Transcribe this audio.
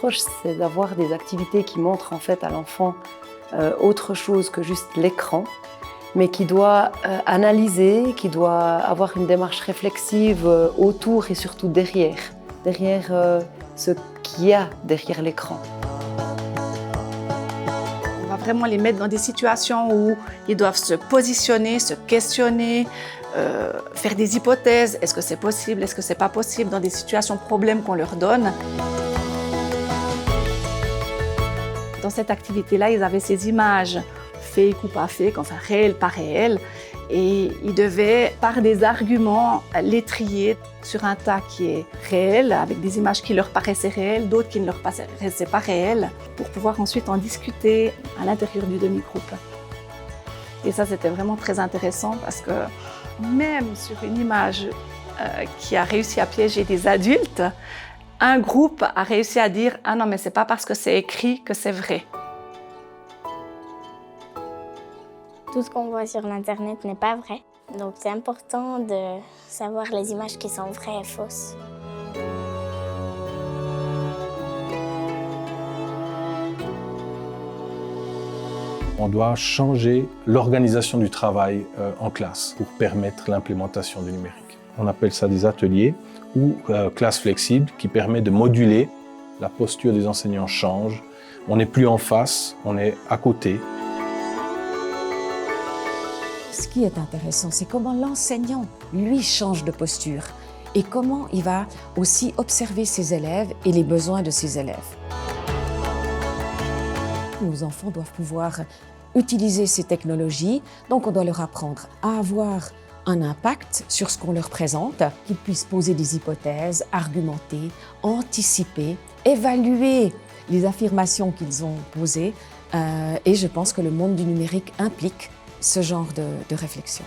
reproche, c'est d'avoir des activités qui montrent en fait à l'enfant autre chose que juste l'écran, mais qui doit analyser, qui doit avoir une démarche réflexive autour et surtout derrière ce qu'il y a derrière l'écran. On va vraiment les mettre dans des situations où ils doivent se positionner, se questionner, faire des hypothèses. Est-ce que c'est possible, est-ce que c'est pas possible dans des situations problèmes qu'on leur donne. Dans cette activité-là, ils avaient ces images fake ou pas fake, enfin réelles, pas réelles, et ils devaient, par des arguments, les trier sur un tas qui est réel, avec des images qui leur paraissaient réelles, d'autres qui ne leur paraissaient pas réelles, pour pouvoir ensuite en discuter à l'intérieur du demi-groupe. Et ça, c'était vraiment très intéressant parce que même sur une image qui a réussi à piéger des adultes, un groupe a réussi à dire « Ah non, mais c'est pas parce que c'est écrit que c'est vrai ». Tout ce qu'on voit sur l'Internet n'est pas vrai. Donc c'est important de savoir les images qui sont vraies et fausses. On doit changer l'organisation du travail en classe pour permettre l'implémentation du numérique. On appelle ça des ateliers ou classes flexibles qui permet de moduler. La posture des enseignants change. On n'est plus en face, on est à côté. Ce qui est intéressant, c'est comment l'enseignant, lui, change de posture et comment il va aussi observer ses élèves et les besoins de ses élèves. Nos enfants doivent pouvoir utiliser ces technologies, donc on doit leur apprendre à avoir un impact sur ce qu'on leur présente, qu'ils puissent poser des hypothèses, argumenter, anticiper, évaluer les affirmations qu'ils ont posées. Et je pense que le monde du numérique implique ce genre de réflexion.